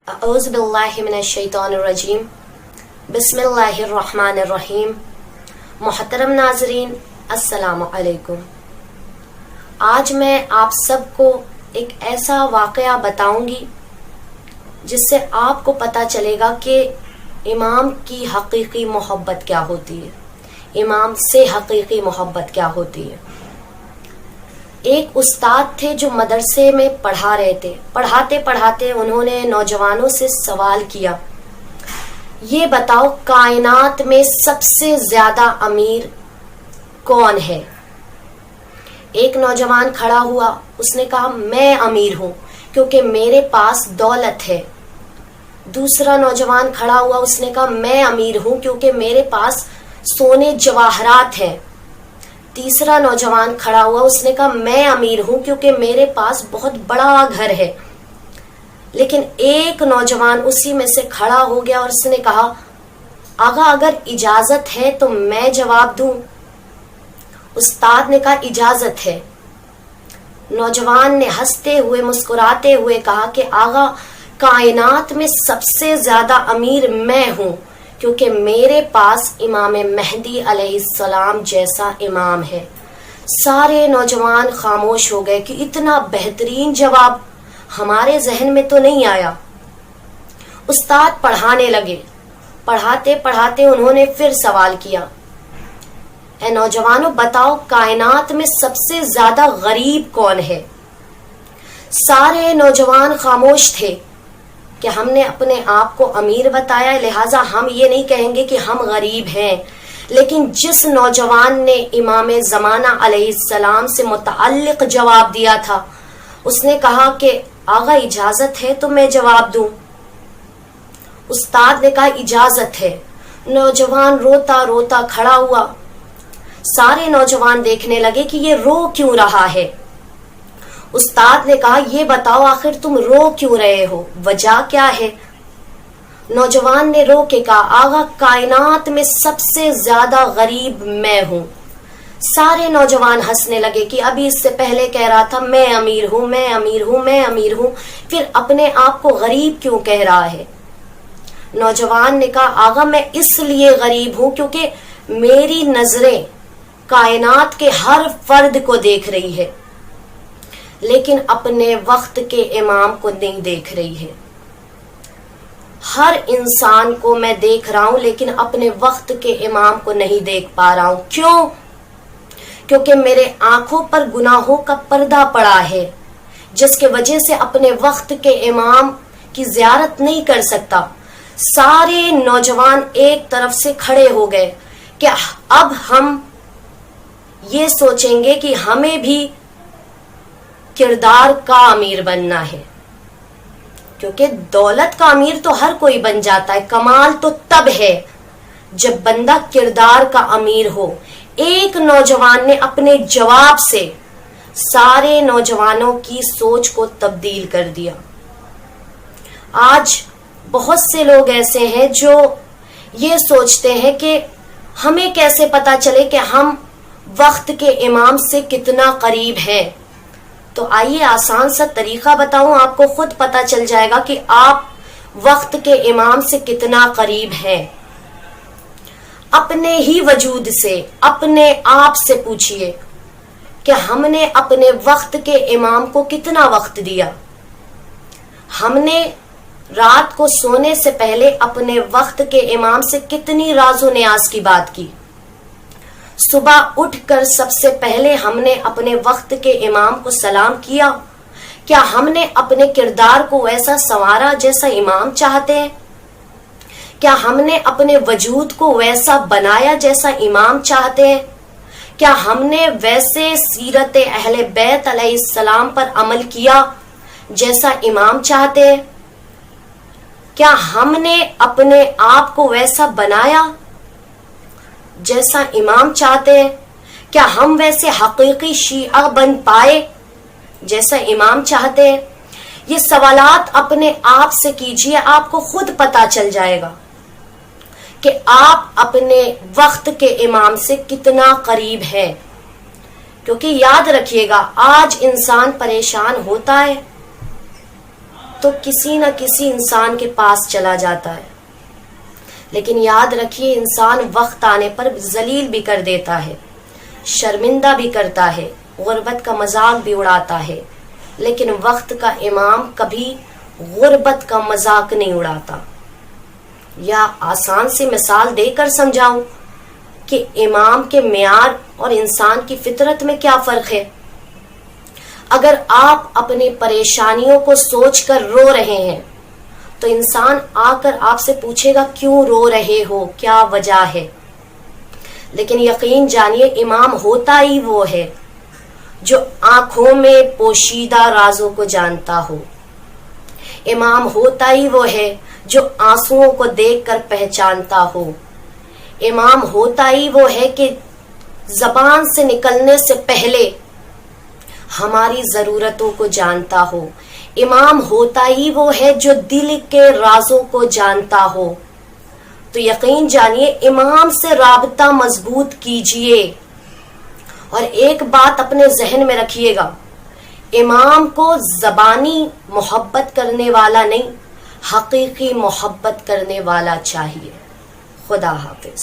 اعوذ باللہ من الشیطان الرجیم بسم اللہ الرحمن الرحیم۔ محترم ناظرین السلام علیکم۔ آج میں آپ سب کو ایک ایسا واقعہ بتاؤں گی جس سے آپ کو پتہ چلے گا کہ امام کی حقیقی محبت کیا ہوتی ہے، امام سے حقیقی محبت کیا ہوتی ہے۔ ایک استاد تھے جو مدرسے میں پڑھا رہے تھے۔ پڑھاتے پڑھاتے انہوں نے نوجوانوں سے سوال کیا، یہ بتاؤ کائنات میں سب سے زیادہ امیر کون ہے؟ ایک نوجوان کھڑا ہوا، اس نے کہا میں امیر ہوں کیونکہ میرے پاس دولت ہے۔ دوسرا نوجوان کھڑا ہوا، اس نے کہا میں امیر ہوں کیونکہ میرے پاس سونے جواہرات ہیں۔ تیسرا نوجوان کھڑا ہوا، اس نے کہا میں امیر ہوں کیونکہ میرے پاس بہت بڑا گھر ہے۔ لیکن ایک نوجوان اسی میں سے کھڑا ہو گیا اور اس نے کہا آغا اگر اجازت ہے تو میں جواب دوں۔ استاد نے کہا اجازت ہے۔ نوجوان نے ہنستے ہوئے مسکراتے ہوئے کہا کہ آغا کائنات میں سب سے زیادہ امیر میں ہوں کیونکہ میرے پاس امام مہدی علیہ السلام جیسا امام ہے۔ سارے نوجوان خاموش ہو گئے کہ اتنا بہترین جواب ہمارے ذہن میں تو نہیں آیا۔ استاد پڑھانے لگے۔ پڑھاتے پڑھاتے انہوں نے پھر سوال کیا، اے نوجوانوں بتاؤ کائنات میں سب سے زیادہ غریب کون ہے؟ سارے نوجوان خاموش تھے کہ ہم نے اپنے آپ کو امیر بتایا، لہٰذا ہم یہ نہیں کہیں گے کہ ہم غریب ہیں۔ لیکن جس نوجوان نے امام زمانہ علیہ السلام سے متعلق جواب دیا تھا، اس نے کہا کہ آغا اجازت ہے تو میں جواب دوں۔ استاد نے کہا اجازت ہے۔ نوجوان روتا روتا کھڑا ہوا۔ سارے نوجوان دیکھنے لگے کہ یہ رو کیوں رہا ہے۔ استاد نے کہا یہ بتاؤ آخر تم رو کیوں رہے ہو، وجہ کیا ہے؟ نوجوان نے رو کے کہا آغا کائنات میں سب سے زیادہ غریب میں ہوں۔ سارے نوجوان ہنسنے لگے کہ ابھی اس سے پہلے کہہ رہا تھا میں امیر ہوں میں امیر ہوں میں امیر ہوں، پھر اپنے آپ کو غریب کیوں کہہ رہا ہے؟ نوجوان نے کہا آغا میں اس لیے غریب ہوں کیونکہ میری نظریں کائنات کے ہر فرد کو دیکھ رہی ہے لیکن اپنے وقت کے امام کو نہیں دیکھ رہی ہے۔ ہر انسان کو میں دیکھ رہا ہوں لیکن اپنے وقت کے امام کو نہیں دیکھ پا رہا ہوں۔ کیوں؟ کیونکہ میرے آنکھوں پر گناہوں کا پردہ پڑا ہے جس کی وجہ سے اپنے وقت کے امام کی زیارت نہیں کر سکتا۔ سارے نوجوان ایک طرف سے کھڑے ہو گئے کہ اب ہم یہ سوچیں گے کہ ہمیں بھی کردار کا امیر بننا ہے، کیونکہ دولت کا امیر تو ہر کوئی بن جاتا ہے، کمال تو تب ہے جب بندہ کردار کا امیر ہو۔ ایک نوجوان نے اپنے جواب سے سارے نوجوانوں کی سوچ کو تبدیل کر دیا۔ آج بہت سے لوگ ایسے ہیں جو یہ سوچتے ہیں کہ ہمیں کیسے پتا چلے کہ ہم وقت کے امام سے کتنا قریب ہیں۔ تو آئیے آسان سا طریقہ بتاؤں، آپ کو خود پتا چل جائے گا کہ آپ وقت کے امام سے کتنا قریب ہیں۔ اپنے ہی وجود سے اپنے آپ سے پوچھئے کہ ہم نے اپنے وقت کے امام کو کتنا وقت دیا؟ ہم نے رات کو سونے سے پہلے اپنے وقت کے امام سے کتنی راز و نیاز کی بات کی؟ صبح اٹھ کر سب سے پہلے ہم نے اپنے وقت کے امام کو سلام کیا؟ کیا ہم نے اپنے کردار کو ویسا سنوارا جیسا امام چاہتے ہیں؟ کیا ہم نے اپنے وجود کو ویسا بنایا جیسا امام چاہتے ہیں؟ کیا ہم نے ویسے سیرت اہل بیت علیہ السلام پر عمل کیا جیسا امام چاہتے ہیں؟ کیا ہم نے اپنے آپ کو ویسا بنایا جیسا امام چاہتے ہیں؟ کیا ہم ویسے حقیقی شیعہ بن پائے جیسا امام چاہتے ہیں؟ یہ سوالات اپنے آپ سے کیجئے، آپ کو خود پتا چل جائے گا کہ آپ اپنے وقت کے امام سے کتنا قریب ہیں۔ کیونکہ یاد رکھیے گا، آج انسان پریشان ہوتا ہے تو کسی نہ کسی انسان کے پاس چلا جاتا ہے، لیکن یاد رکھیے انسان وقت آنے پر ذلیل بھی کر دیتا ہے، شرمندہ بھی کرتا ہے، غربت کا مذاق بھی اڑاتا ہے، لیکن وقت کا امام کبھی غربت کا مذاق نہیں اڑاتا۔ یا آسان سی مثال دے کر سمجھاؤں کہ امام کے معیار اور انسان کی فطرت میں کیا فرق ہے۔ اگر آپ اپنی پریشانیوں کو سوچ کر رو رہے ہیں تو انسان آ کر آپ سے پوچھے گا کیوں رو رہے ہو، کیا وجہ ہے، لیکن یقین جانیے امام ہوتا ہی وہ ہے جو آنکھوں میں پوشیدہ رازوں کو جانتا ہو، امام ہوتا ہی وہ ہے جو آنسوؤں کو دیکھ کر پہچانتا ہو، امام ہوتا ہی وہ ہے کہ زبان سے نکلنے سے پہلے ہماری ضرورتوں کو جانتا ہو، امام ہوتا ہی وہ ہے جو دل کے رازوں کو جانتا ہو۔ تو یقین جانیے امام سے رابطہ مضبوط کیجئے، اور ایک بات اپنے ذہن میں رکھیے گا، امام کو زبانی محبت کرنے والا نہیں، حقیقی محبت کرنے والا چاہیے۔ خدا حافظ۔